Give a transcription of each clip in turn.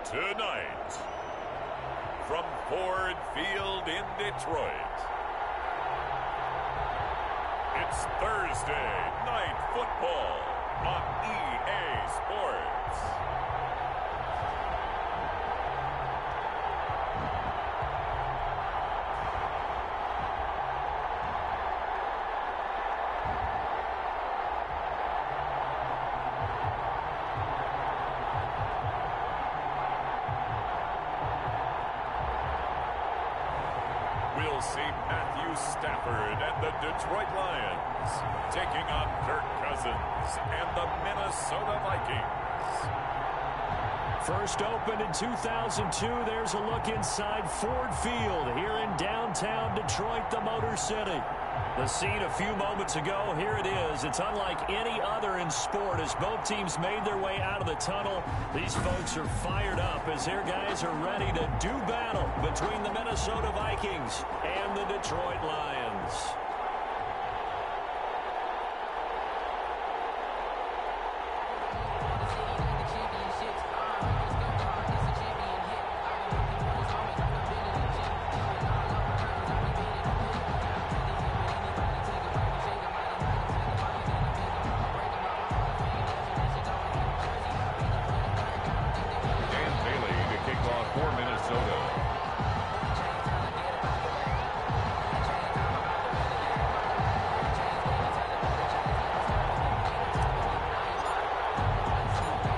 Tonight, from Ford Field in Detroit, it's Thursday Night Football on EA Sports. We'll see Matthew Stafford and the Detroit Lions taking on Kirk Cousins and the Minnesota Vikings. First opened in 2002, there's a look inside Ford Field here in downtown Detroit, the Motor City. The scene a few moments ago, here it is. It's unlike any other in sport as both teams made their way out of the tunnel. These folks are fired up as their guys are ready to do battle between the Minnesota Vikings and the Detroit Lions.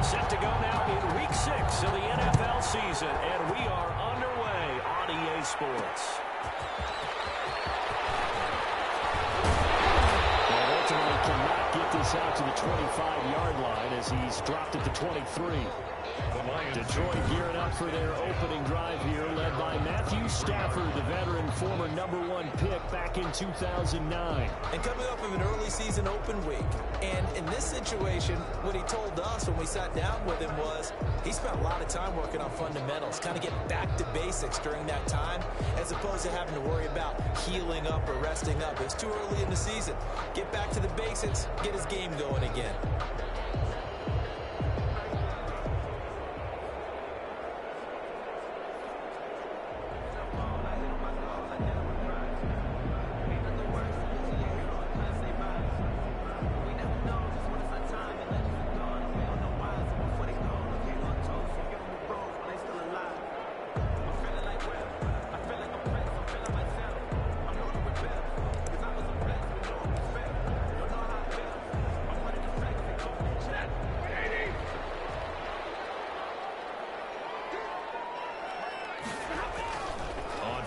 Set to go now in Week 6 of the NFL season, and we are underway on EA Sports. And ultimately cannot get this out to the 25-yard line as he's dropped at the 23. Detroit gearing up for their opening drive here, led by Matthew Stafford, the veteran, former #1 pick back in 2009. And coming off of an early season open week. And in this situation, what he told us when we sat down with him was he spent a lot of time working on fundamentals, kind of getting back to basics during that time, as opposed to having to worry about healing up or resting up. It's too early in the season. Get back to the basics, get his game going again.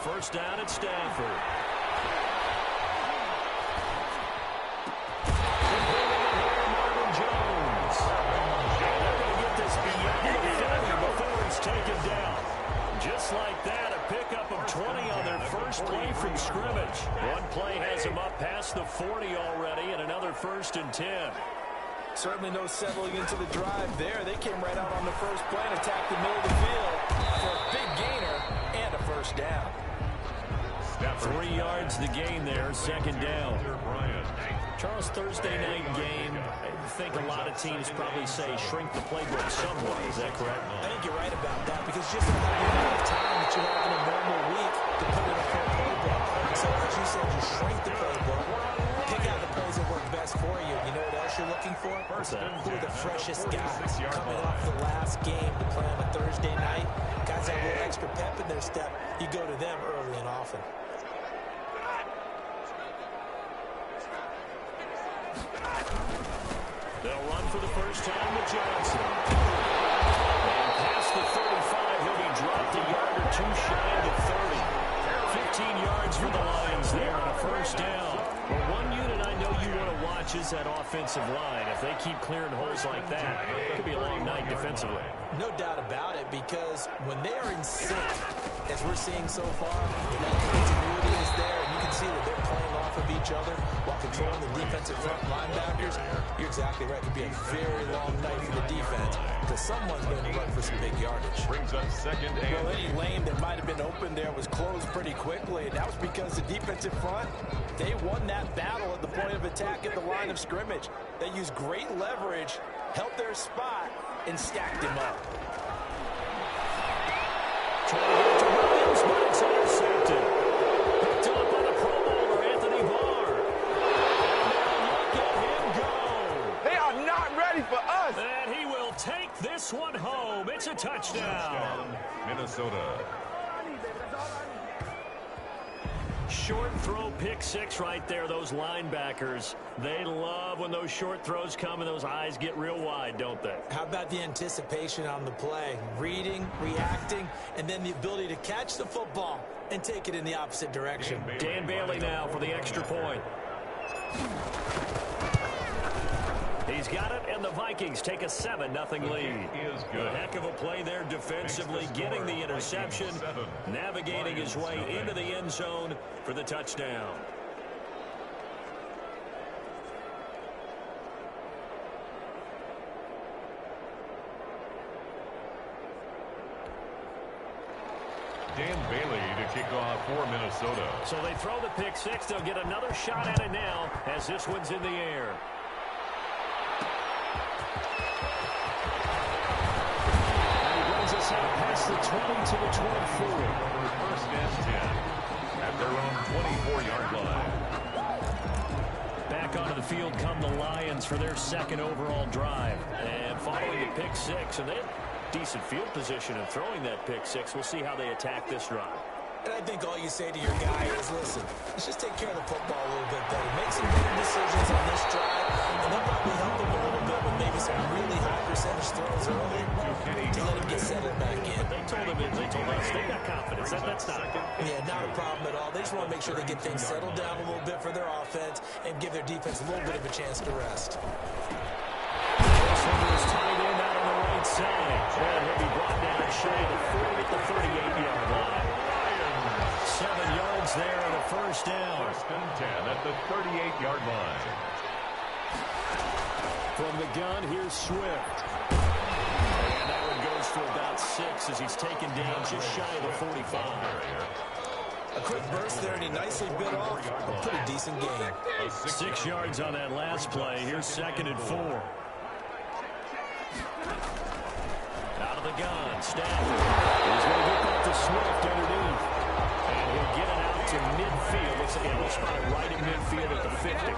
First down at Stafford. Marvin Jones. They're going to get this beyond the 30 before it's taken down. Just like that, a pickup of 20 on their first play from scrimmage. One play has them up past the 40 already, and another 1st and 10. Certainly no settling into the drive there. They came right out on the first play and attacked the middle of the field for a big gainer and a first down. 3 yards the gain there, 2nd down. Charles, Thursday night game, I think a lot of teams probably say shrink the playbook somewhat. Is that correct? I think you're right about that because just don't have the amount of time that you have in a normal week to put in a full playbook. So as you said, you shrink the playbook, pick out the plays that work best for you. You know what else you're looking for? Who are the freshest guys coming off the last game to play on a Thursday night? Guys have a little extra pep in their step. You go to them early and often. They'll run for the first time with Johnson. And past the 35, he'll be dropped a yard or two shy of the 30. 15 yards for the Lions there on a first down. Well, one unit I know you want to watch is that offensive line. If they keep clearing holes like that, it could be a long night defensively. No doubt about it, because when they are in sync, as we're seeing so far, that continuity is there, and you can see that they're playing off of each other while controlling the defensive front linebackers. You're exactly right. It could be a very long night for the defense because someone's going to run for some big yardage. Brings up 2nd and well, any lane that might have been open there was closed pretty quickly, and that was because the defensive front, they won that battle at the point of attack at the line of scrimmage. They used great leverage, held their spot, and stacked him up. a touchdown. Minnesota. Short throw, pick six right there. Those linebackers, they love when those short throws come and those eyes get real wide, don't they? How about the anticipation on the play? Reading, reacting, and then the ability to catch the football and take it in the opposite direction. Dan Bailey now for the extra point. He's got it, and the Vikings take a 7-0 lead. A heck of a play there defensively, getting the interception, navigating his way into the end zone for the touchdown. Dan Bailey to kick off for Minnesota. So they throw the pick six. They'll get another shot at it now as this one's in the air. Past the 20 to the 24. First and 10 at their own 24-yard line. Back onto the field come the Lions for their second overall drive. And following the pick six, and they have decent field position in throwing that pick six. We'll see how they attack this drive. And I think all you say to your guy is, listen, let's just take care of the football a little bit better. Make some better decisions on this drive, and they'll probably help him a little bit with maybe some really high percentage throws early to let him get settled back in. They told us they got confidence. That's not good. Yeah, not a problem at all. They just want to make sure they get things settled down a little bit for their offense and give their defense a little bit of a chance to rest. This one is tight end out on the right side. And he'll be brought down shy of the 40 at the 38-yard line. 7 yards there on a first down. First and 10 at the 38-yard line. From the gun, here's Swift. And that one goes for about 6 as he's taken down just shy of the 45. A quick burst there, and he nicely bit off a pretty decent gain. 6 yards on that last play. Here's 2nd and 4. Out of the gun, Stafford. He's going to get that to Swift underneath. And he'll get it out to midfield. Looks like he'll spot it right in midfield at the 50.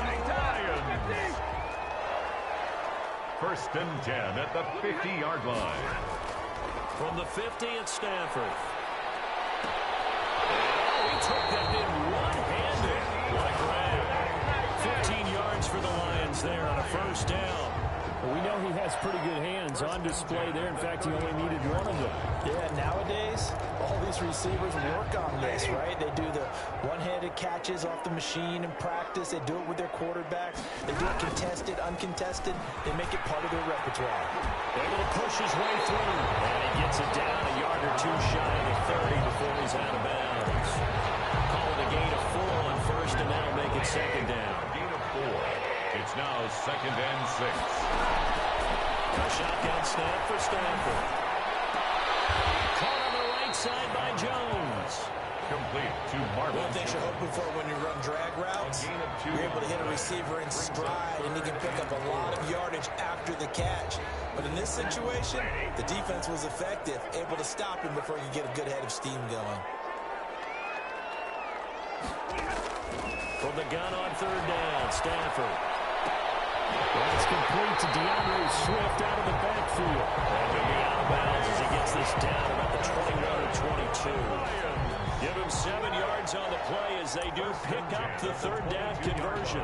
First and 10 at the 50-yard line. From the 50, it's Stafford. Oh, he took that in one-handed. What a grab. 15 yards for the Lions there on a first down. Well, we know he has pretty good hands on display there. In fact, he only needed one of them. Yeah, nowadays, all these receivers work on this, right? They do the one-handed catches off the machine in practice. They do it with their quarterbacks. They do it contested, uncontested. They make it part of their repertoire. Able to push his way through. And he gets it down a yard or two shy of the 30 before he's out of bounds. Call it a gain of 4 on first, and that'll make it second down. Gain of 4. It's now 2nd and 6. A shotgun snap for Stafford. Caught on the right side by Jones. Complete to Marvin. One thing you're hoping for when you run drag routes, you're able to hit a receiver in stride, and he can pick up a lot of yardage after the catch. But in this situation, the defense was effective, able to stop him before he could get a good head of steam going. From the gun on 3rd down, Stafford. That's complete to DeAndre Swift out of the backfield. And he'll be out of bounds as he gets this down about the 21 or 22. Give him 7 yards on the play as they do pick up the 3rd down conversion.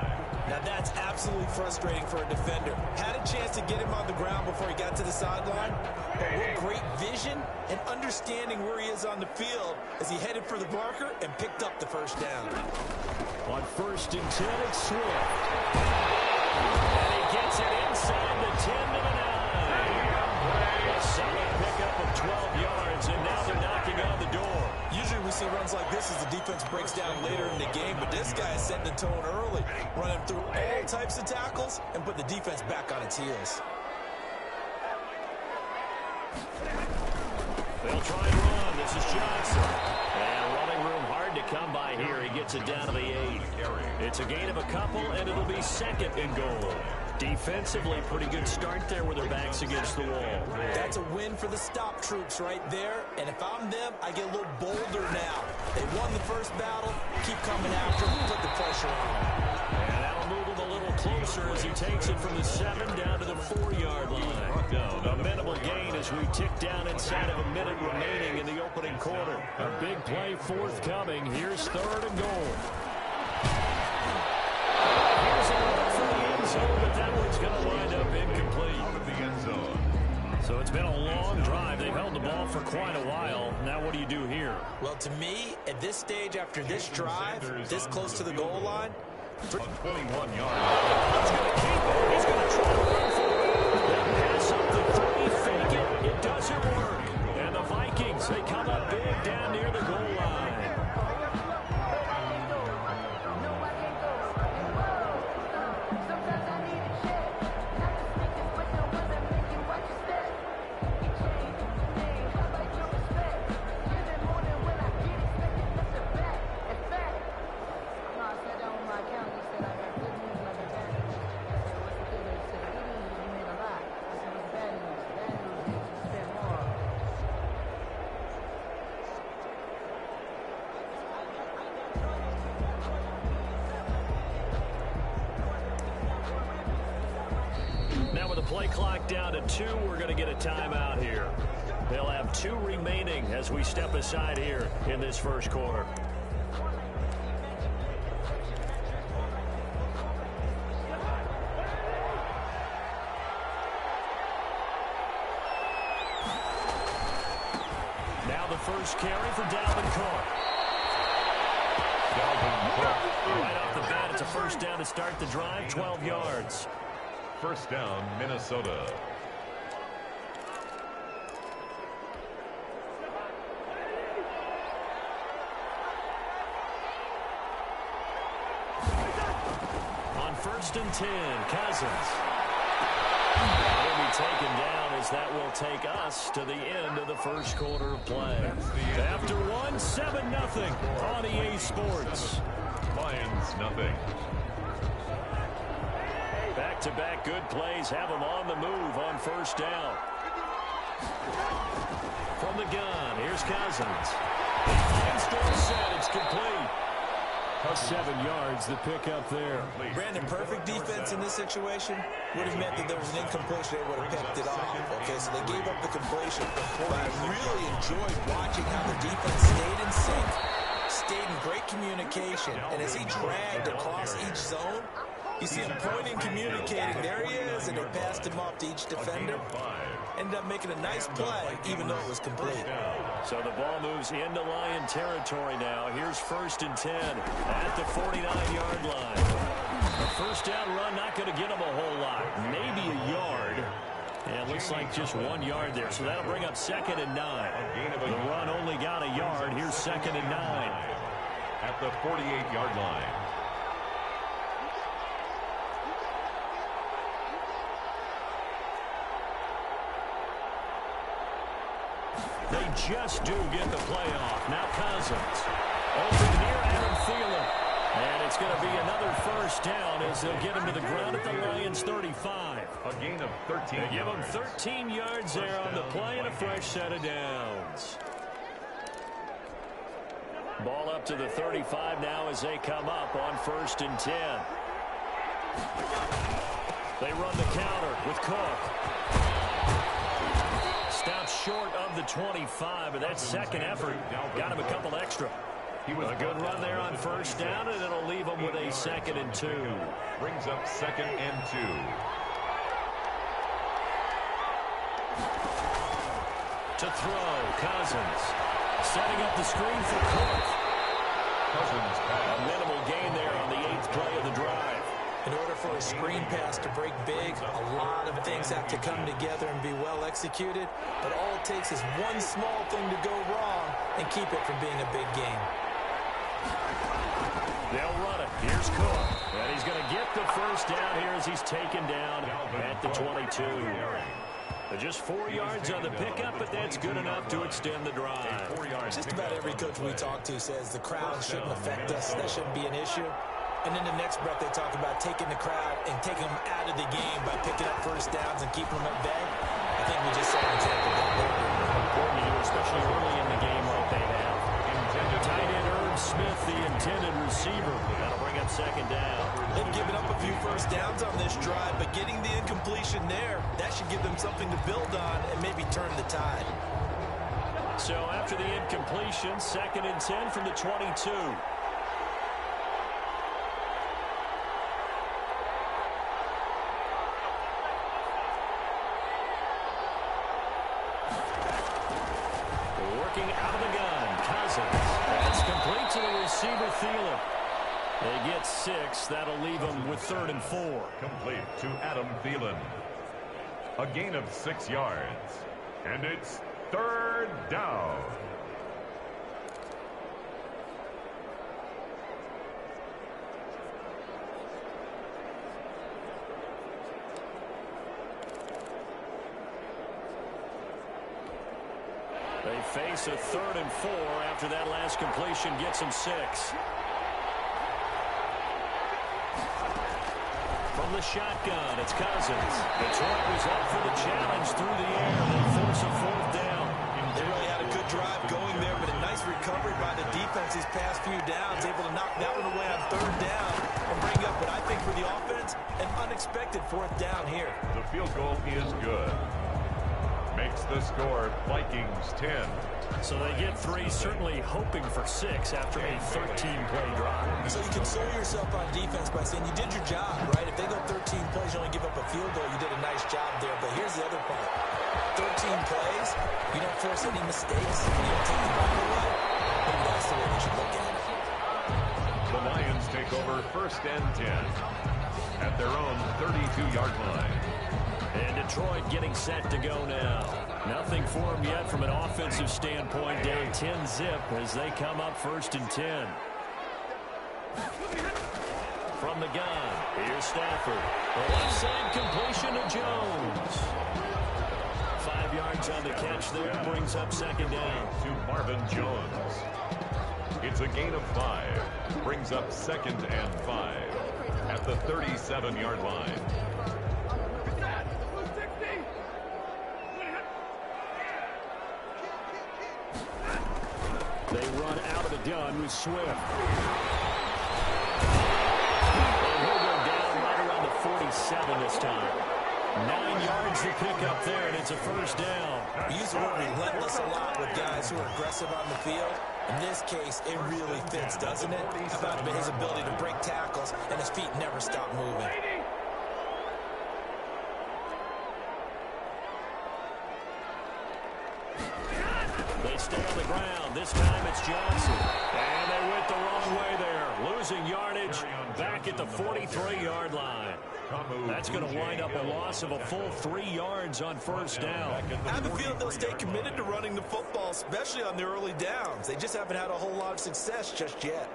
Now that's absolutely frustrating for a defender. Had a chance to get him on the ground before he got to the sideline, but with great vision and understanding where he is on the field as he headed for the marker and picked up the 1st down. On 1st and 10, it's Swift. And he gets it inside the 10 to the 9. A solid pickup of 12 yards, and now they're knocking on the door. Usually we see runs like this as the defense breaks down later in the game, but this guy is setting the tone early, running through all types of tackles and put the defense back on its heels. They'll try and run. This is Johnson. And running room hard to come by here. He gets it down to the 8. It's a gain of a couple, and it'll be 2nd and goal. Defensively, pretty good start there with their backs against the wall. That's a win for the stop troops right there. And if I'm them, I get a little bolder now. They won the first battle. Keep coming after them. Put the pressure on them. And that'll move them a little little closer as he takes it from the 7 down to the 4-yard line. A minimal gain as we tick down inside of a minute remaining in the opening quarter. A big play forthcoming. Here's 3rd and goal. Here's a look for the end zone, but that one's going to wind up incomplete. Out of the end zone. So it's been a long drive. They've held the ball for quite a while. Now what do you do here? Well, to me, at this stage, after this drive, this close to the goal line, A 21-yard. He's going to keep it. He's going to try to run for it. They pass up the 30, fake it. It doesn't work. And the Vikings, they come up big down near the goal line. Now with the play clock down to 2, we're going to get a timeout here. They'll have 2 remaining as we step aside here in this first quarter. Now the first carry for Dalvin Cook. Right off the bat, it's a first down to start the drive, 12 yards. First down, Minnesota. On 1st and 10, Cousins. He'll be taken down as that will take us to the end of the first quarter of play. After 1, 7-0 on EA Sports. Lions, nothing. Back-to-back good plays have them on the move on first down. From the gun, here's Cousins. Finds Dorsett, it's complete. 7 yards, the pickup there. Brandon, perfect defense in this situation would have meant that there was an incompletion. They would have picked it off. Okay, so they gave up the completion. But I really enjoyed watching how the defense stayed in sync, stayed in great communication. And as he dragged across each zone, you see him pointing, communicating. There he is, and they passed him off to each defender. Ended up making a nice play, even though it was complete. So the ball moves into Lion territory now. Here's 1st and 10 at the 49-yard line. A first down run not going to get him a whole lot. Maybe a yard. And it looks like just 1 yard there. So that'll bring up 2nd and 9. The run only got a yard. Here's 2nd and 9. At the 48-yard line. They just do get the play off. Now Cousins. Open near Adam Thielen. And it's going to be another first down as they'll get him to the ground at the Lions' 35. A gain of 13 They give him yards. 13 yards there on the play and a fresh set of downs. Ball up to the 35 now as they come up on 1st and 10. They run the counter with Cook. Stops short of the 25, but that second effort got him a couple extra. A good run there on first down, and it'll leave him with a 2nd and 2. Brings up 2nd and 2. To throw, Cousins. Setting up the screen for Cook. Cousins pass. A minimal gain there on the 8th play of the drive. In order for a screen pass to break big, a lot of things have to come together and be well executed. But all it takes is one small thing to go wrong and keep it from being a big game. They'll run it. Here's Cook. And he's going to get the first down here as he's taken down at the 22. Just 4 yards on the pickup, but that's good enough to extend the drive. Just about every coach we talk to says the crowd shouldn't affect us. That shouldn't be an issue. And in the next breath, they talk about taking the crowd and taking them out of the game by picking up first downs and keeping them at bay. I think we just saw an example of that. Important to do, especially early in the game like they have. Tight end Irv Smith, the intended receiver. That'll bring up second down. They've given up a few first downs on this drive, but getting the incompletion there, that should give them something to build on and maybe turn the tide. So after the incompletion, 2nd and 10 from the 22. Working out of the gun, Cousins. That's complete to the receiver, Thielen. They get 6. That'll leave them with 3rd and 4. Complete to Adam Thielen. A gain of 6 yards. And it's 3rd down. They face a 3rd and 4 after that last completion gets them 6. From the shotgun, it's Cousins. Detroit was up for the challenge through the air. They force a 4th down. They really had a good drive going there, but a nice recovery by the defense these past few downs, able to knock that one away on 3rd down and bring up what I think for the offense, an unexpected 4th down here. The field goal is good. Makes the score Vikings 10. So they get 3, certainly hoping for 6 after a 13-play drive. So you console yourself on defense by saying you did your job, right? If they go 13 plays, you only give up a field goal, you did a nice job there. But here's the other part. 13 plays, you don't force any mistakes, you don't take the ball away. Maybe that's the way they should look at it. The Lions take over 1st and 10 at their own 32-yard line. And Detroit getting set to go now. Nothing for them yet from an offensive standpoint. Down 10-zip as they come up 1st and 10. From the gun, here's Stafford. The left side completion to Jones. 5 yards on the catch there, brings up 2nd down. To Marvin Jones. It's a gain of 5. Brings up 2nd and 5 at the 37-yard line. They run out of the gun with Swift. And he'll go down right around the 47 this time. 9 yards to pick up there, and it's a 1st down. We use the word relentless a lot with guys who are aggressive on the field. In this case, it really fits, doesn't it? About his ability to break tackles, and his feet never stop moving. They stay on the ground. This time it's Johnson. And they went the wrong way there. Losing yardage back at the 43-yard line. That's going to wind up a loss of a full 3 yards on 1st down. I have a feeling they'll stay committed to running the football, especially on the early downs. They just haven't had a whole lot of success just yet.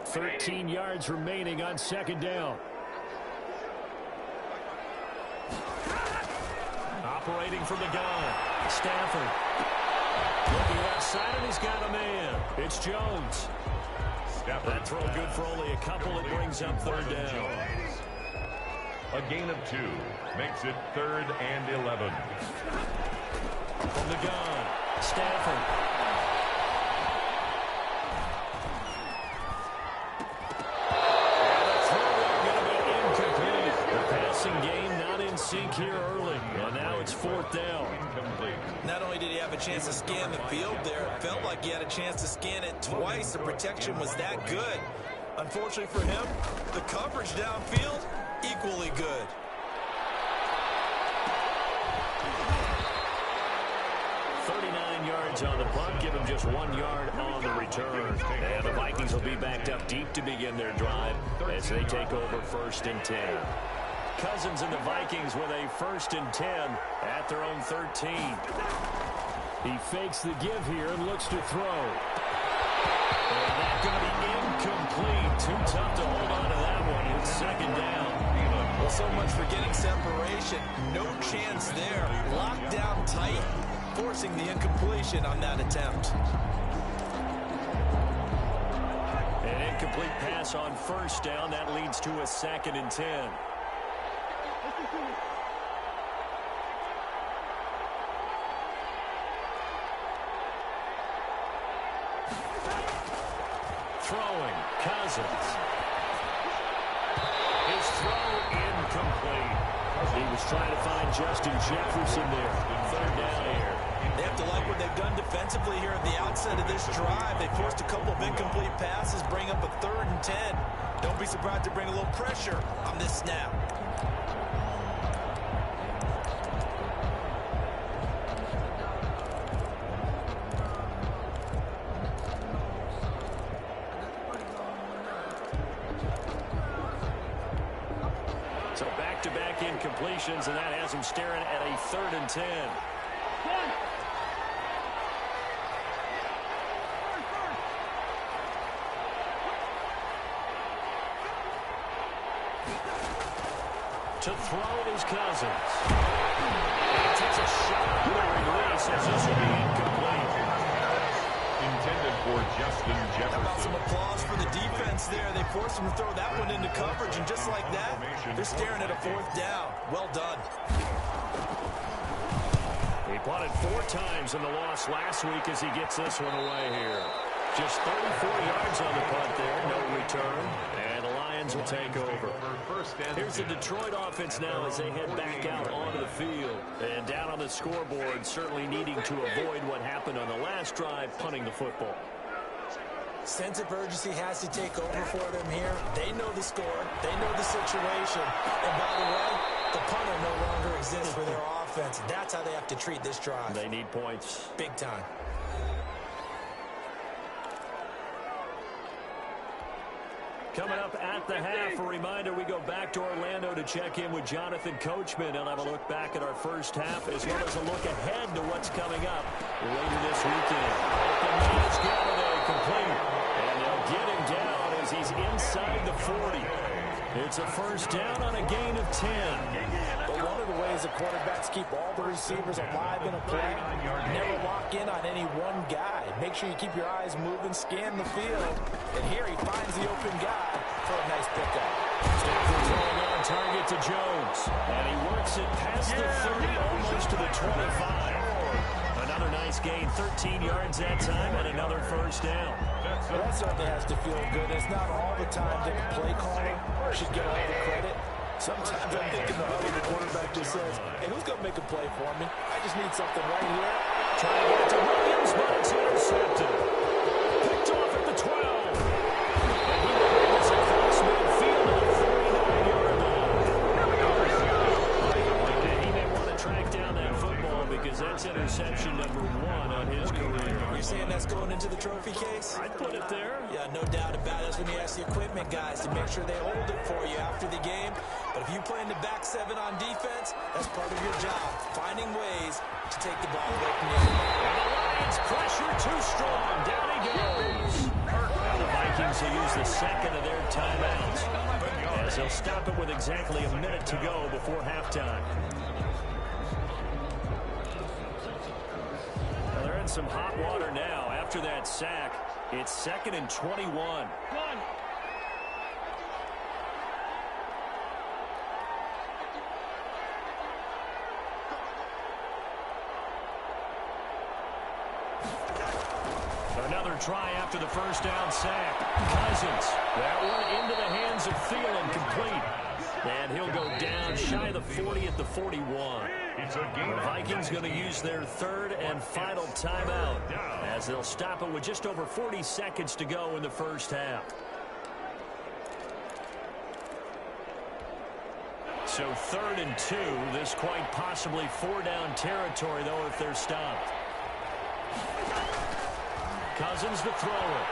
$13 yards remaining on 2nd down. Operating from the gun, Stafford. Looking outside, and he's got a man. It's Jones. That throw good for only a couple. It brings up 3rd down. A gain of 2 makes it 3rd and 11. From the gun, Stafford. Sync here early, and now it's 4th down. Not only did he have a chance to scan the field there, it felt like he had a chance to scan it twice. The protection was that good. Unfortunately for him, the coverage downfield, equally good. Yards on the punt, give him just 1 yard on the return. And the Vikings will be backed up deep to begin their drive as they take over 1st and 10. Cousins and the Vikings with a 1st and 10 at their own 13. He fakes the give here and looks to throw. And that's going to be incomplete. Too tough to hold on to that one with 2nd down. Well, so much for getting separation. No chance there. Locked down tight, forcing the incompletion on that attempt. An incomplete pass on 1st down. That leads to a 2nd and 10. Throwing, Cousins. His throw incomplete. He was trying to find Justin Jefferson there. Third down here. They have to like what they've done defensively here at the outset of this drive. They forced a couple of incomplete passes, bring up a 3rd and 10. Don't be surprised to bring a little pressure on this snap. So back-to-back incompletions, and that has him staring at a 3rd and 10. To throw is Cousins. He takes a shot on the release as this will be incomplete. Intended for Justin Jefferson. How about some applause for the defense there? They forced him to throw that one into coverage, and just like that, they're staring at a 4th down. Well done. He punted 4 times in the loss last week as he gets this one away here. Just 34 yards on the punt there, no return, and the Lions will take over. Here's the Detroit offense now as they head back out onto the field. And down on the scoreboard, certainly needing to avoid what happened on the last drive, punting the football. Sense of urgency has to take over for them here. They know the score. They know the situation. And by the way, the punter no longer exists for their offense. That's how they have to treat this drive. They need points. Big time. Coming up at the half, a reminder, we go back to Orlando to check in with Jonathan Coachman and have a look back at our first half as well as a look ahead to what's coming up later this weekend. The man's Galladay complete, and they'll get him down as he's inside the 40. It's a first down on a gain of 10. But one of the ways the quarterbacks keep all the receivers alive in a play, never lock in on any one guy. Make sure you keep your eyes moving, scan the field. And here he finds the open guy for a nice pickup. Stafford throwing on target to Jones. And he works it past the 30, almost to the 25. Another nice gain, 13 yards that time, and another first down. Well, that certainly has to feel good. It's not all the time that the play caller should get all the credit. Sometimes I'm thinking the quarterback just says, hey, who's going to make a play for me? I just need something right here. Trying to get it to Williams, but it's intercepted. Picked off at the 12. And he will bring us across midfield at the 49-yard line. And he may want to track down that football because that's interception number 1 on his career. You're saying that's going into the trophy case? I'd put it there. Yeah, no doubt about it. That's when you ask the equipment guys to make sure they hold it for you after the game. But if you play in the back 7 on defense, that's part of your job, finding ways to take the ball away from you. And the Lions pressure too strong. Down he goes. Now the Vikings will use the second of their timeouts as they'll stop it with exactly a minute to go before halftime. Now they're in some hot water now after that sack. It's 2nd and 21. Another try after the first down sack. Cousins. That one into the hands of Thielen, complete. And he'll go down shy of the 40 at the 41. The Vikings going to use their 3rd and final timeout as they'll stop it with just over 40 seconds to go in the first half. So 3rd and 2. This quite possibly 4-down territory, though, if they're stopped. Cousins to throw it.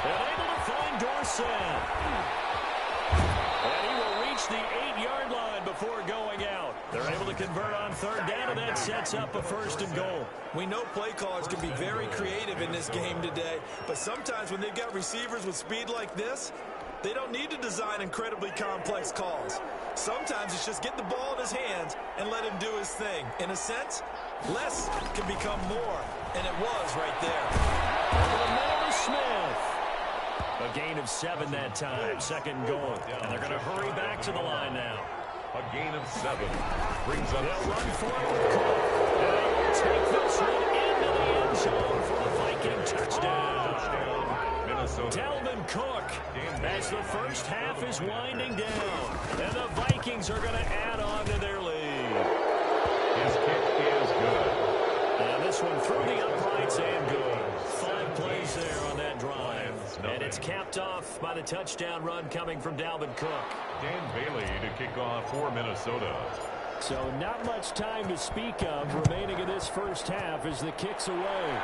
And able to find Dorsett. And he will reach the 8-yard line before going out. They're able to convert on 3rd down, and that sets up a 1st and goal. We know play callers can be very creative in this game today, but sometimes when they've got receivers with speed like this, they don't need to design incredibly complex calls. Sometimes it's just get the ball in his hands and let him do his thing. In a sense, less can become more, and it was right there. Over the middle to Smith. A gain of 7 that time, 2nd goal. And they're going to hurry back to the line now. A gain of 7 brings up. They'll run forward, Cook. And they will take this one into the end zone for a Viking touchdown. is winding down, and the Vikings are going to add on to their lead. His kick is good. And this one through the uprights and good. 5 plays there on that drive. And it's capped off by the touchdown run coming from Dalvin Cook. Dan Bailey to kick off for Minnesota. So not much time to speak of remaining in this first half as the kick's away.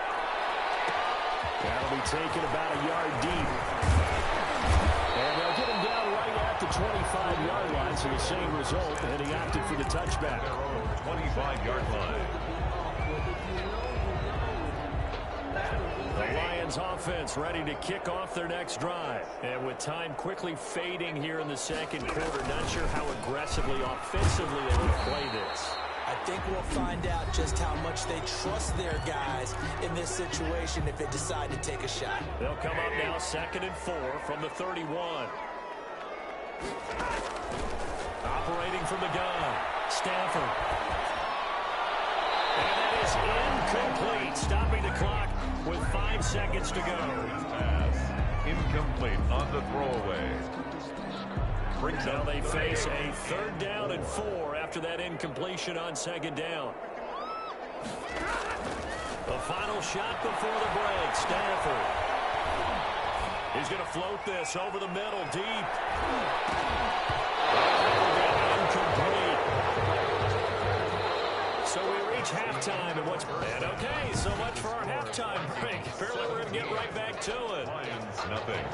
That'll be taken about a yard deep. And they'll get him down right at the 25-yard line, so the same result, and he opted for the touchback. 25-yard line. The Lions offense ready to kick off their next drive. And with time quickly fading here in the second quarter, not sure how aggressively, offensively they will play this. I think we'll find out just how much they trust their guys in this situation if they decide to take a shot. They'll come up now 2nd and 4 from the 31. Operating from the gun, Stafford. And that is incomplete, stopping the clock with 5 seconds to go. Pass incomplete on the throwaway. Now they face a 3rd down and 4 after that incompletion on 2nd down. The final shot before the break, Stafford. He's going to float this over the middle, deep. Incomplete. So we reach halftime, and okay, so much for our halftime break. Apparently we're going to get right back to it. Lions, nothing.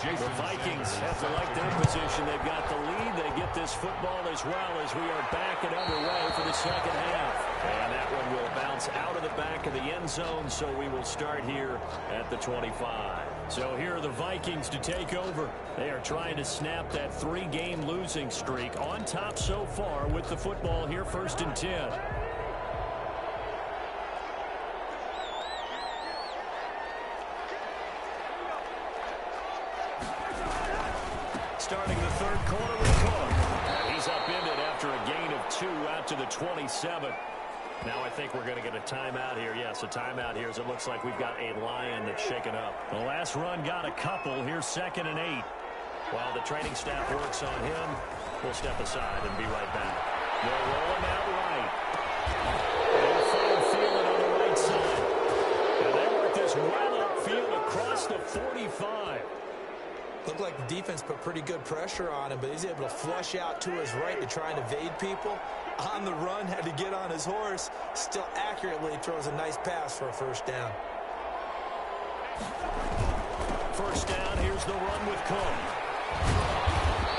The Vikings have to like their position. They've got the lead. They get this football as well as we are back and underway for the second half. And that one will bounce out of the back of the end zone, so we will start here at the 25. So here are the Vikings to take over. They are trying to snap that 3-game losing streak on top so far with the football here, 1st and 10. Starting the 3rd quarter with Cook. He's upended after a gain of 2 out to the 27. Now I think we're going to get a timeout here. Yes, a timeout here as it looks like we've got a Lion that's shaken up. The last run got a couple. Here's 2nd and 8. While the training staff works on him, we'll step aside and be right back. They'll roll him out right. They'll find Thielen on the right side. And they work this well upfield across the 45. Looked like the defense put pretty good pressure on him, but he's able to flush out to his right to try and evade people. On the run, had to get on his horse. Still accurately throws a nice pass for a 1st down. 1st down, here's the run with Cook.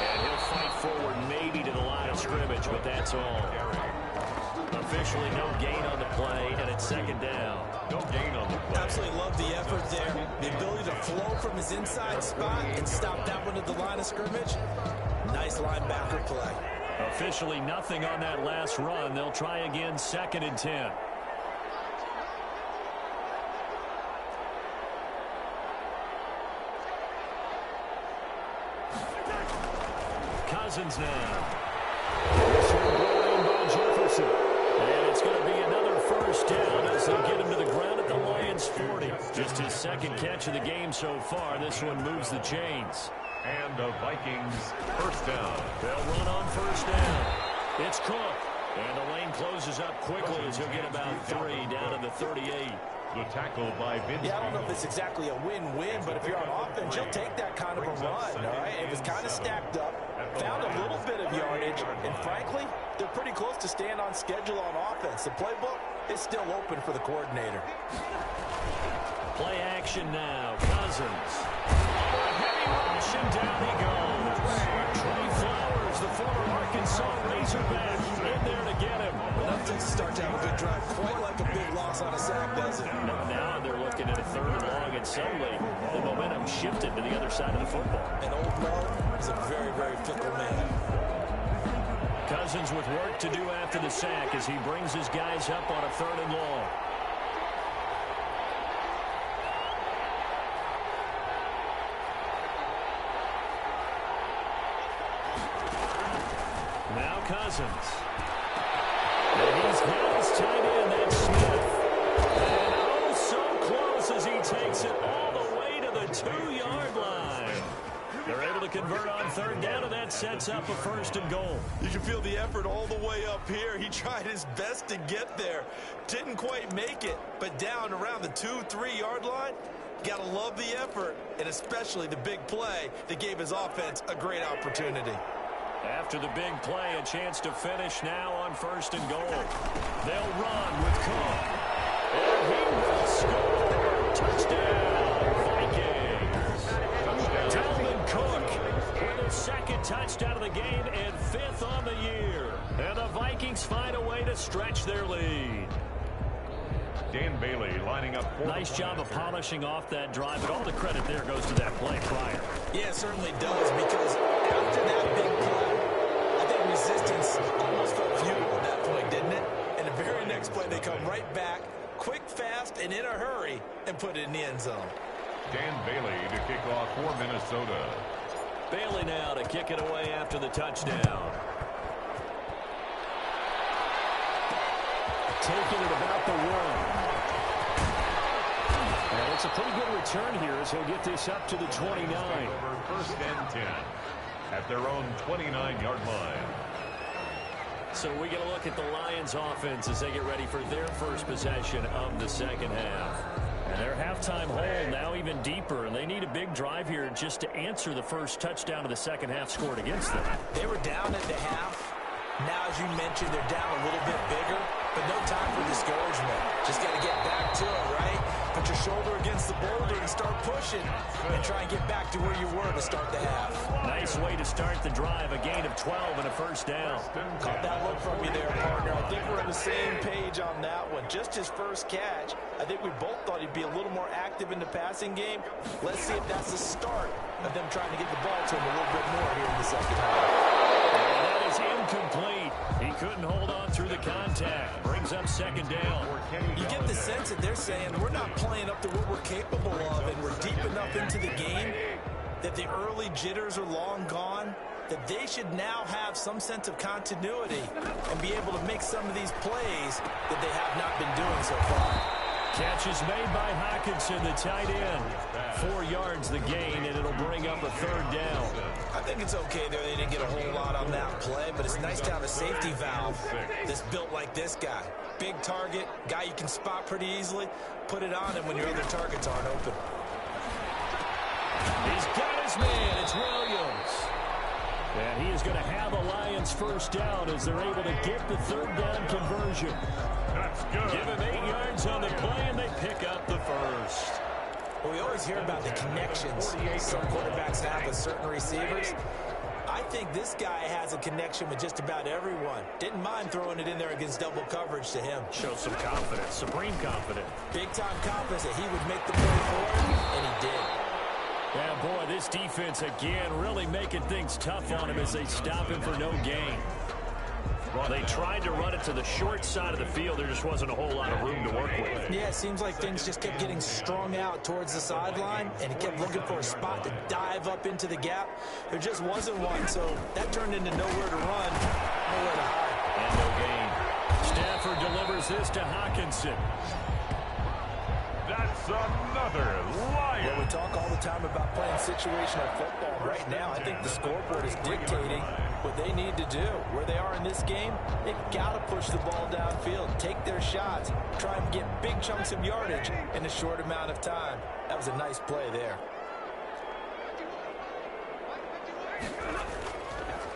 And he'll fight forward maybe to the line of scrimmage, but that's all. Officially no gain on the play, and it's 2nd down. No gain on the play. Absolutely love the effort there. The ability to flow from his inside spot and stop that one at the line of scrimmage. Nice linebacker play. Officially nothing on that last run. They'll try again, 2nd and 10. Cousins now. Jefferson. And it's going to be another 1st down as they get him to the ground at the Lions 40. Just his 2nd catch of the game so far. This one moves the chains. And the Vikings 1st down. They'll run on 1st down. It's Cook. And the lane closes up quickly as he'll get about 3 down to the 38. The tackle by Vince. Yeah, I don't know if it's exactly a win-win, but if you're on offense, you'll take that kind of a run, all right? It was kind of stacked up, found a little bit of yardage, and frankly, they're pretty close to staying on schedule on offense. The playbook is still open for the coordinator. Play action now. Cousins. Heavy rush, and down he goes. Trey Flowers, the former Arkansas Razorback, in there to get him. Enough to start to have a good drive. Quite like a big loss on a sack, doesn't it? Now they're looking at a 3rd and long, and suddenly the momentum shifted to the other side of the football. And old Mo is a very, very fickle man. Cousins with work to do after the sack as he brings his guys up on a 3rd and long. Now Cousins. And he's got his tight end, that's Smith. And oh, so close as he takes it all the way to the 2-yard line. They're able to convert on sets up a 1st and goal. You can feel the effort all the way up here. He tried his best to get there. Didn't quite make it, but down around the 2-3 yard line, gotta love the effort, and especially the big play that gave his offense a great opportunity. After the big play, a chance to finish now on 1st and goal. They'll run with Cook. And he will score. Touchdown, Vikings. Dalvin Cook with his 2nd touchdown of the game and 5th on the year. And the Vikings find a way to stretch their lead. Dan Bailey lining up for nice job of polishing off that drive, but all the credit there goes to that play prior. Yeah, it certainly does, because after that big play, I think resistance almost felt futile at that point, didn't it? And the very next play, they come right back, quick, fast, and in a hurry, and put it in the end zone. Dan Bailey to kick off for Minnesota. Bailey now to kick it away after the touchdown. Taking it about the 1. And it's a pretty good return here as he'll get this up to the 29. 1st and 10 at their own 29-yard line. So we get a look at the Lions offense as they get ready for their first possession of the 2nd half. And their halftime hole now even deeper, and they need a big drive here just to answer the first touchdown of the 2nd half scored against them. They were down at the half. Now, as you mentioned, they're down a little bit bigger, but no time for discouragement. Just got to get back to it, right? Put your shoulder against the boulder and start pushing and try and get back to where you were to start the half. Nice way to start the drive, a gain of 12 and a 1st down. Caught that look from you there, partner. I think we're on the same page on that one. Just his first catch. I think we both thought he'd be a little more active in the passing game. Let's see if that's the start of them trying to get the ball to him a little bit more here in the 2nd half. That is incomplete. He couldn't hold on through the contact. Brings up 2nd down. You get the sense that they're saying we're not playing up to what we're capable of, and we're deep enough into the game that the early jitters are long gone, that they should now have some sense of continuity and be able to make some of these plays that they have not been doing so far. Catch is made by Hockenson, the tight end. 4 yards the gain, and it'll bring up a 3rd down. I think it's okay there. They didn't get a whole lot on that play, but it's nice to have a safety valve that's built like this guy. Big target, guy you can spot pretty easily. Put it on him when your other targets aren't open. He's got his man. It's Williams. And he is going to have a Lions 1st down as they're able to get the 3rd down conversion. That's good. Give him 8 yards on the play, and they pick up the 1st. Well, we always hear about the connections some quarterbacks have with certain receivers. I think this guy has a connection with just about everyone. Didn't mind throwing it in there against double coverage to him. Shows some confidence, supreme confidence. Big-time confidence that he would make the play for him, and he did. Yeah, boy, this defense again really making things tough on him as they stop him for no gain. Well, they tried to run it to the short side of the field. There just wasn't a whole lot of room to work with. Yeah, it seems like things just kept getting strung out towards the sideline, and he kept looking for a spot to dive up into the gap. There just wasn't one, so that turned into nowhere to run, nowhere to hide. And no gain. Stafford delivers this to Hockenson. That's another Lion. Well, we talk all the time about playing situational football. Right now, I think the scoreboard is dictating what they need to do. Where they are in this game, they've got to push the ball downfield, take their shots, try and get big chunks of yardage in a short amount of time. That was a nice play there.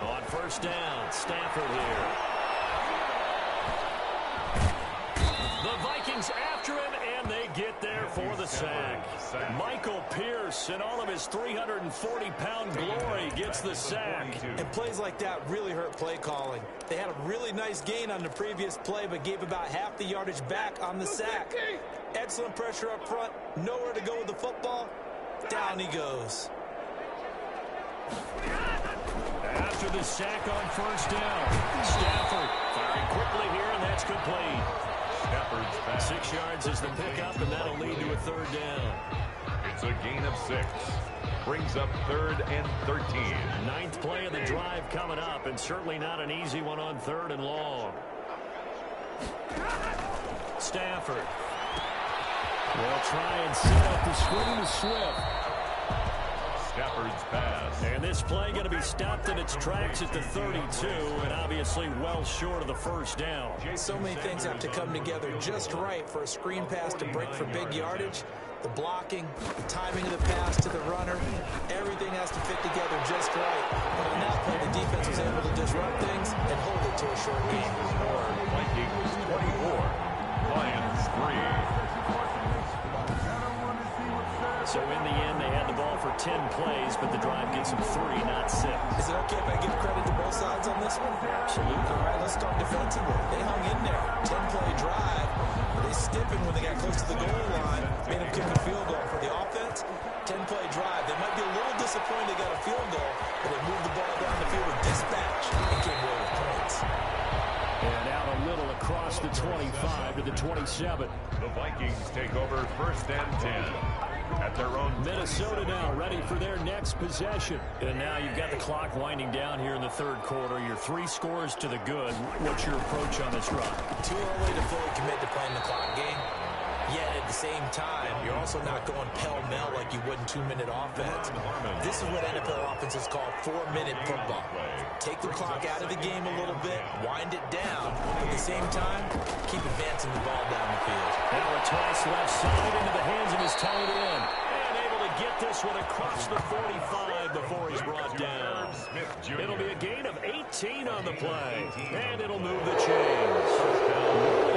On 1st down, Stafford here. The Vikings after him, and they get there for the sack. Michael Pierce, in all of his 340-pound glory, gets the sack. And plays like that really hurt play calling. They had a really nice gain on the previous play, but gave about half the yardage back on the sack. Excellent pressure up front, nowhere to go with the football. Down he goes. After the sack on 1st down, Stafford firing quickly here, and that's complete. Stafford's back. 6 yards is the pickup, and that'll lead to a 3rd down. It's a gain of 6. Brings up 3rd and 13. 9th play of the drive coming up, and certainly not an easy one on 3rd and long. Stafford. They'll try and set up the screen to Swift. Stafford's pass. And this play going to be stopped in its tracks at the 32, and obviously well short of the first down. So many things have to come together just right for a screen pass to break for big yardage. The blocking, the timing of the pass to the runner, everything has to fit together just right. But on that play, the defense was able to disrupt things and hold it to a short game. Vikings 24, Lions 3. So in the end, they had the ball for 10 plays, but the drive gets them 3, not 6. Is it okay if I give credit to both sides on this one? Absolutely. All right, let's start defensively. They hung in there. 10-play drive. They stiffened when they got close to the goal line. Made them kick a field goal. For the offense, 10-play drive. They might be a little disappointed they got a field goal, but they moved the ball down the field with dispatch and came away with points. And out a little across the 25 to the 27. The Vikings take over 1st and 10. At their own Minnesota now ready for their next possession. And now you've got the clock winding down here in the third quarter. You're 3 scores to the good. What's your approach on this run? Too early to fully commit to playing the clock game. Yet at the same time, you're also not going pell-mell like you would in 2-minute offense. This is what NFL offenses call 4-minute football. Take the clock out of the game a little bit, wind it down. At the same time, keep advancing the ball down the field. Now a toss left side into the hands of his tight end. And able to get this one across the 45 before he's brought down. It'll be a gain of 18 on the play. And it'll move the chains.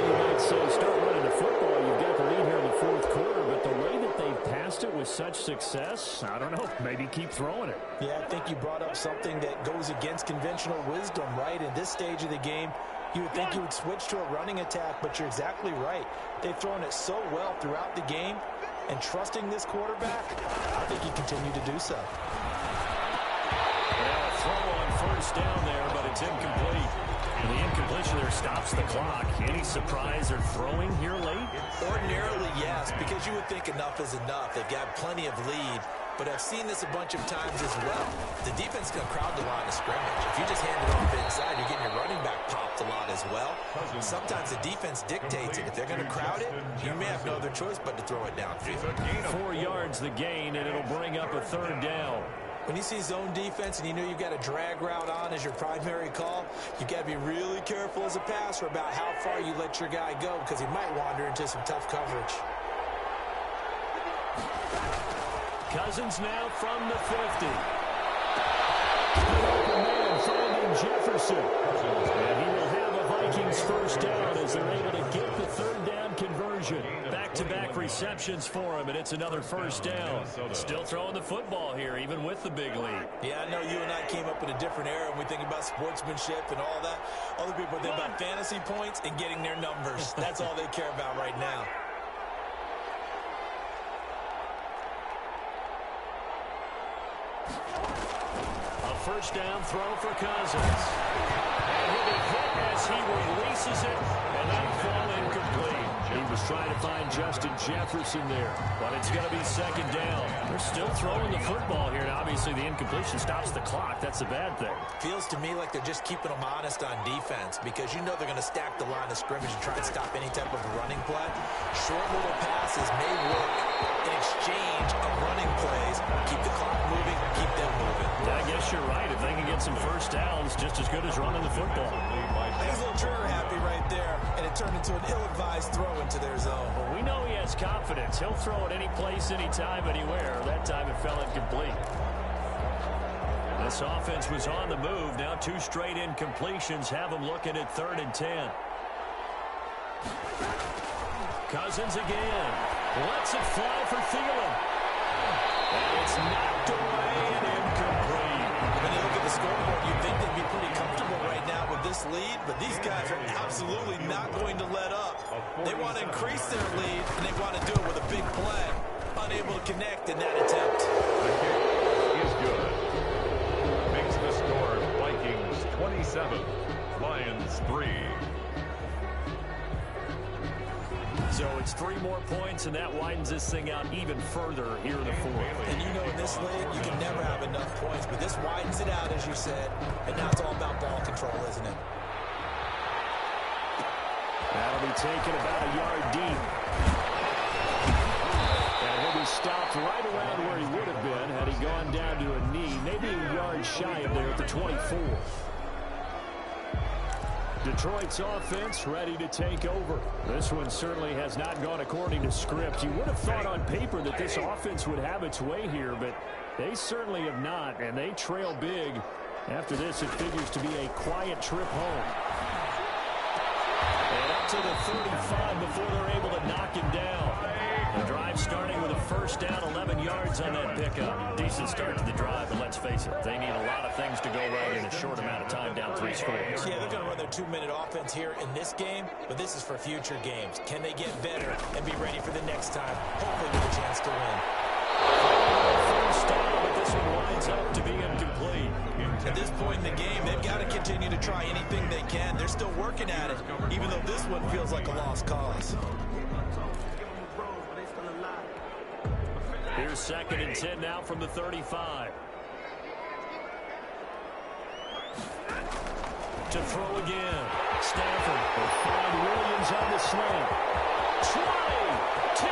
You might say start running the football. You've got the lead here in the fourth quarter, but the way that they've passed it with such success, I don't know, maybe keep throwing it. Yeah, I think you brought up something that goes against conventional wisdom, right? In this stage of the game, you would think you would switch to a running attack, but you're exactly right. They've thrown it so well throughout the game, and trusting this quarterback, I think you continue to do so. Well, a throw on first down there, but it's incomplete. And the incompletion there stops the clock. Any surprise they're throwing here late? Ordinarily, yes, because you would think enough is enough. They've got plenty of lead, but I've seen this a bunch of times as well. The defense can crowd the line of scrimmage. If you just hand it off inside, you're getting your running back popped a lot as well. Sometimes the defense dictates it. If they're going to crowd it, you may have no other choice but to throw it downfield. 4 yards the gain, and it'll bring up a third down. When you see zone defense and you know you've got a drag route on as your primary call, you've got to be really careful as a passer about how far you let your guy go because he might wander into some tough coverage. Cousins now from the 50. Open man finding Jefferson. And he will have a Vikings first down as they're able to get the third down conversion. Back-to-back receptions for him, and it's another first down. Still throwing the football here, even with the big lead. Yeah, I know you and I came up in a different era when we think about sportsmanship and all that. Other people think about fantasy points and getting their numbers. That's all they care about right now. A first down throw for Cousins. And he'll be hit as he releases it, and that fall incomplete. He was trying to find Justin Jefferson there, but it's going to be second down. They're still throwing the football here, and obviously the incompletion stops the clock. That's a bad thing. Feels to me like they're just keeping them honest on defense because you know they're going to stack the line of scrimmage and try and stop any type of running play. Short little passes may work in exchange of running plays. Keep the clock moving, keep them moving. Yeah, I guess you're right. If they can get some first downs, just as good as running the football. He's a little trigger happy right there, and it turned into an ill-advised throw into their zone. Well, we know he has confidence. He'll throw it any place, anytime, anywhere. That time it fell incomplete. This offense was on the move. Now 2 straight incompletions have them looking at 3rd and 10. Cousins again. Lets it fly for Thielen. And it's knocked away and incomplete. When you look at the scoreboard, you'd think they'd be pretty comfortable right now with this lead, but these guys are absolutely not going to let up. They want to increase their lead, and they want to do it with a big play. Unable to connect in that attempt. The kick is good. Makes the score Vikings 27, Lions 3. So it's 3 more points, and that widens this thing out even further here in the fourth. And you know in this league, you can never have enough points, but this widens it out, as you said, and now it's all about ball control, isn't it? That'll be taken about a yard deep. And he'll be stopped right around where he would have been had he gone down to a knee, maybe a yard shy of there at the 24. Detroit's offense ready to take over. This one certainly has not gone according to script. You would have thought on paper that this offense would have its way here, but they certainly have not, and they trail big. After this, it figures to be a quiet trip home. And up to the 35 before they're able to knock him down. The drive starting with a first down, 11 yards on that pickup. Decent start to the drive, but let's face it, they need a lot of things to go right in a short amount of time, down 3 scores. Yeah, they're going to run their 2-minute offense here in this game, but this is for future games. Can they get better and be ready for the next time? Hopefully with a chance to win. First down, but this one winds up to be incomplete. At this point in the game, they've got to continue to try anything they can. They're still working at it, even though this one feels like a lost cause. Here's 2nd and 10 now from the 35. To throw again. Stafford will find Williams on the slant. 20, 10,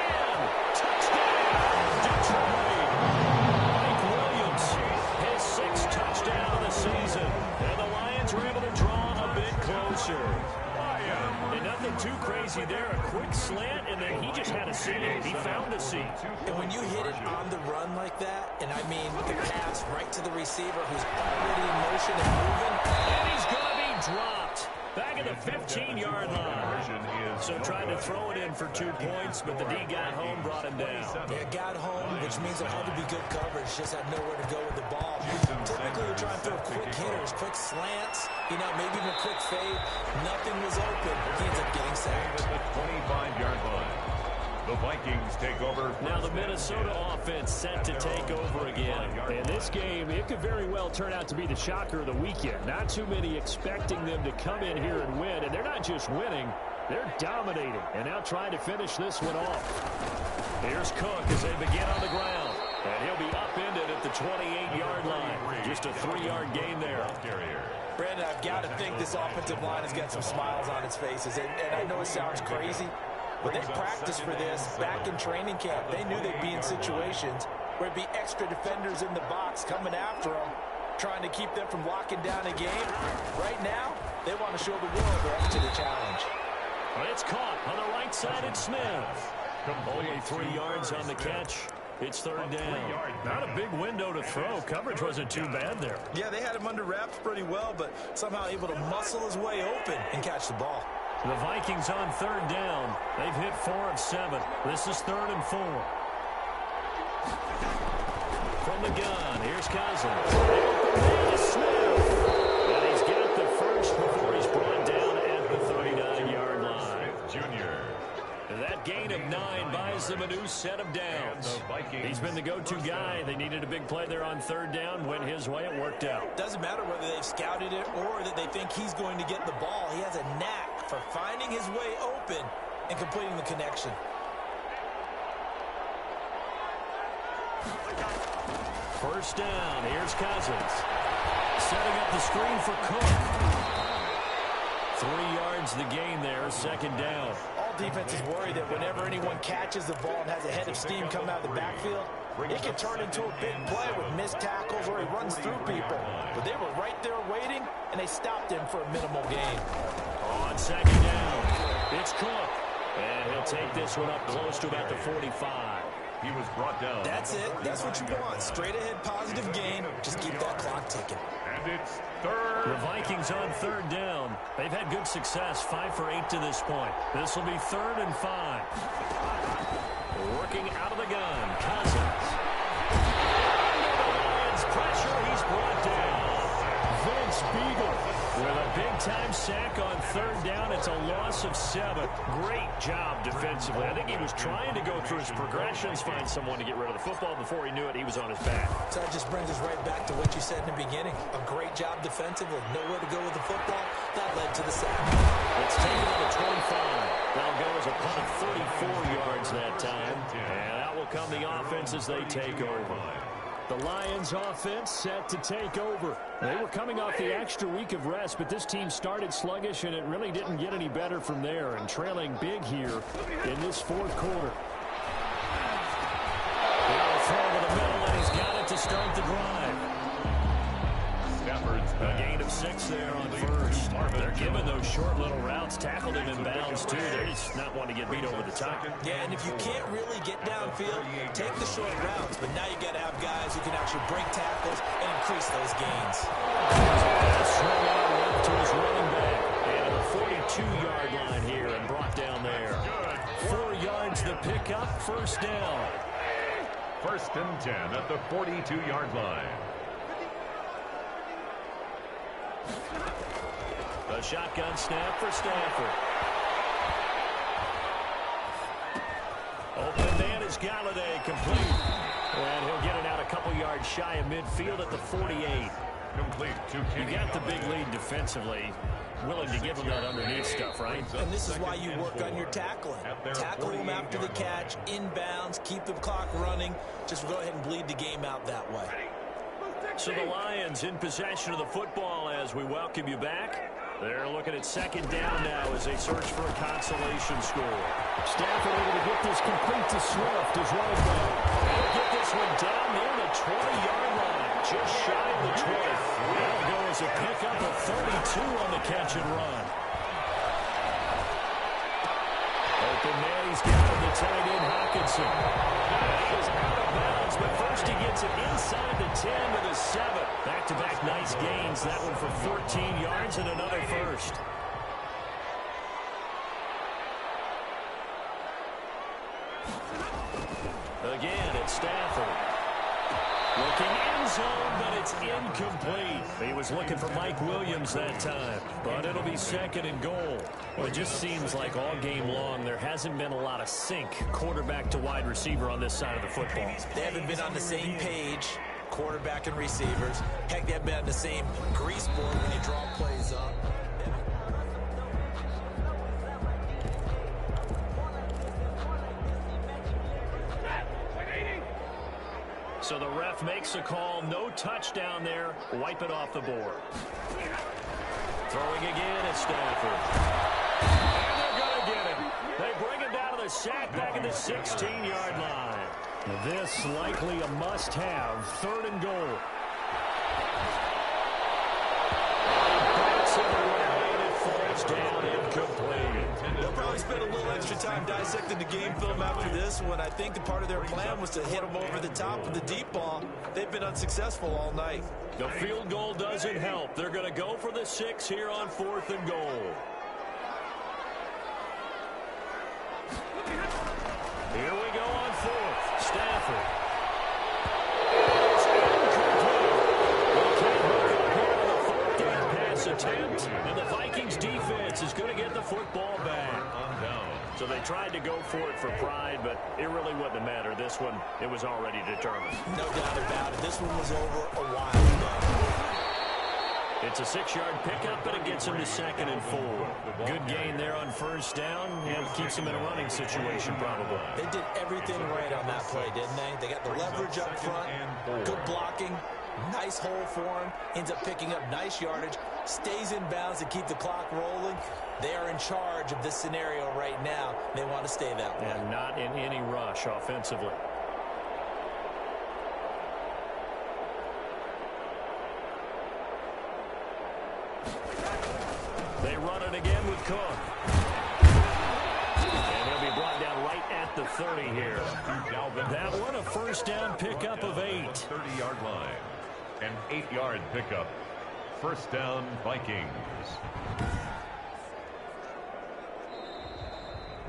touchdown, Detroit. Mike Williams, his 6th touchdown of the season. And the Lions were able to draw a bit closer. And nothing too crazy there. A quick slant, and then he just had a seam. He found a seam. And when you hit it on the run like that, and I mean the pass right to the receiver who's already in motion and moving. And he's going to be dropped. Back at the 15-yard line. So tried to throw it in for 2 points, but the D got home, brought him down. Yeah, got home, which means there had to be good coverage. Just had nowhere to go with the ball. Typically, we're trying to throw quick hitters, quick slants, maybe even a quick fade. Nothing was open. He ends up getting sacked. At the 25-yard line. The Vikings take over. Now the Minnesota offense set to take over again. And this game, it could very well turn out to be the shocker of the weekend. Not too many expecting them to come in here and win. And they're not just winning, they're dominating. And now trying to finish this one off. Here's Cook as they begin on the ground. And he'll be upended at the 28-yard line. Just a 3-yard gain there. Brandon, I've got to think this offensive line has got some smiles on its faces. And I know it sounds crazy, but they practiced for this back in training camp. They knew they'd be in situations where it'd be extra defenders in the box coming after them, trying to keep them from locking down a game. Right now, they want to show the world they're up to the challenge. Well, it's caught on the right side. It's Smith. Only 3 yards on the catch. It's 3rd down. Not a big window to throw. Coverage wasn't too bad there. Yeah, they had him under wraps pretty well, but somehow able to muscle his way open and catch the ball. The Vikings on 3rd down. They've hit 4 of 7. This is 3rd and 4. From the gun, here's Cousins. It's Smith. And he's got the first before he's brought down at the 39-yard line. Junior. That gain of 9 buys them a new set of downs. He's been the go-to guy. They needed a big play there on 3rd down. Went his way. It worked out. Doesn't matter whether they've scouted it or that they think he's going to get the ball. He has a knack for finding his way open and completing the connection. First down. Here's Cousins. Setting up the screen for Cook. 3 yards the gain there. 2nd down. All defenses worry that whenever anyone catches the ball and has a head of steam coming out of the backfield, it can turn into a big play with missed tackles or he runs through people. But they were right there waiting, and they stopped him for a minimal gain. On 2nd down, it's Cook. And he'll take this one up close to about the 45. He was brought down. That's it. That's what you want. Straight ahead positive gain. Just keep that clock ticking. And it's 3rd. The Vikings on 3rd down. They've had good success, 5 for 8 to this point. This will be 3rd and 5. Working out of the gun, Cousins. Under the Lions pressure, he's brought down. Vince Beagle with a big-time sack on 3rd down. It's a loss of 7. Great job defensively. I think he was trying to go through his progressions, find someone to get rid of the football. Before he knew it, he was on his back. So that just brings us right back to what you said in the beginning. A great job defensively. Nowhere to go with the football. That led to the sack. It's taken to the 25. That'll go as a punt of 34 yards that time. And out will come the offense as they take over. The Lions offense set to take over. They were coming off the extra week of rest, but this team started sluggish, and it really didn't get any better from there, and trailing big here in this 4th quarter. throw to the middle, and he's got it to start the drive. A gain of 6 there on first. They're giving those short little routes. Tackled him in bounds, too. They're just not wanting to get beat over the top. Yeah, and if you can't really get downfield, take the short routes. But now you got to have guys who can actually break tackles and increase those gains. Swung out left to his running back. And the 42-yard line here and brought down there. 4 yards the pickup, first down. 1st and 10 at the 42-yard line. A shotgun snap for Stafford. Open man is Galladay, complete. And he'll get it out a couple yards shy of midfield at the 48. Complete to Kenny. You got the big lead defensively. Willing to give him that underneath stuff, right? And this is why you work on your tackling. Tackle them after the catch, inbounds, keep the clock running. Just go ahead and bleed the game out that way. So the Lions in possession of the football as we welcome you back. They're looking at 2nd down now as they search for a consolation score. Stafford able to get this complete to Swift, his running back. They'll get this one down near the 20-yard line, just shy of the 20. That'll go as a pickup of 32 on the catch and run. Open man, he's got the tight end Hawkinson. He is out of bounds, but first he gets it inside the 10 to the 7. Back-to-back nice gains. That one for 14 yards and another first. Again, it's Stafford. Looking end zone, but it's incomplete. He was looking for Mike Williams that time, but it'll be 2nd and goal. Well, it just seems like all game long there hasn't been a lot of sync quarterback to wide receiver on this side of the football. They haven't been on the same page, quarterback and receivers. Heck, they haven't been on the same grease board when you draw plays up. So the ref makes a call, no touchdown there, wipe it off the board. Throwing again at Stafford. And they're going to get him. They bring him down to the sack back at the 16-yard line. This likely a must-have, 3rd and goal. Bats it away and it falls down incomplete. They'll probably spend a little extra time dissecting the game film after this one. I think the part of their plan was to hit them over the top of the deep ball. They've been unsuccessful all night. The field goal doesn't help. They're going to go for the 6 here on 4th and goal. Here we go on 4th. Stafford. It's incomplete. They can't hook up here on the 4th down pass attempt. And the Vikings defense is going to get the football back. So they tried to go for it for pride, but it really wouldn't have mattered. This one, it was already determined. No doubt about it. This one was over a while ago. It's a 6-yard pickup, but it gets him to 2nd and 4. Good gain there on 1st down, and keeps him in a running situation probably. They did everything right on that play, didn't they? They got the leverage up front, good blocking, nice hole for him, ends up picking up nice yardage, stays in bounds to keep the clock rolling. They are in charge of this scenario right now. They want to stay that way. And not in any rush offensively. They run it again with Cook. And he'll be brought down right at the 30 here. That one, a 1st down pickup of 8. 30-yard line. An 8-yard pickup. 1st down, Vikings.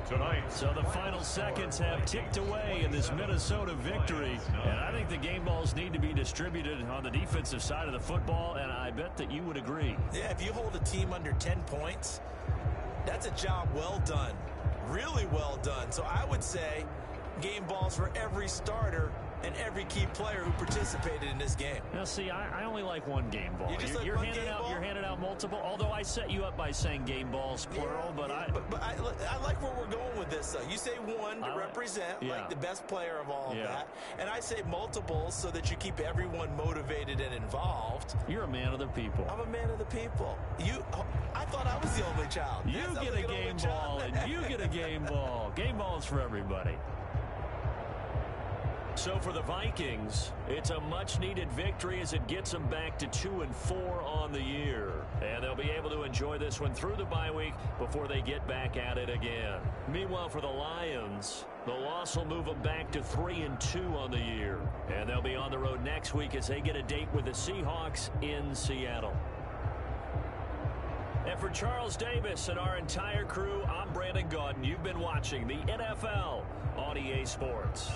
Tonight. So the final seconds have ticked away in this Minnesota victory. And I think the game balls need to be distributed on the defensive side of the football, and I bet that you would agree. Yeah, if you hold a team under 10 points, that's a job well done. Really well done. So I would say game balls for every starter and every key player who participated in this game. Now, see, I only like one game ball. You're handing out multiple, although I set you up by saying game balls, plural, but I like where we're going with this, though. You say one to represent, like the best player of all of that, and I say multiples so that you keep everyone motivated and involved. You're a man of the people. I'm a man of the people. I thought I was the only child. You get a game ball, and you get a game ball. Game balls for everybody. So for the Vikings, it's a much-needed victory as it gets them back to 2-4 on the year. And they'll be able to enjoy this one through the bye week before they get back at it again. Meanwhile, for the Lions, the loss will move them back to 3-2 on the year. And they'll be on the road next week as they get a date with the Seahawks in Seattle. And for Charles Davis and our entire crew, I'm Brandon Gaudin. You've been watching the NFL on EA Sports.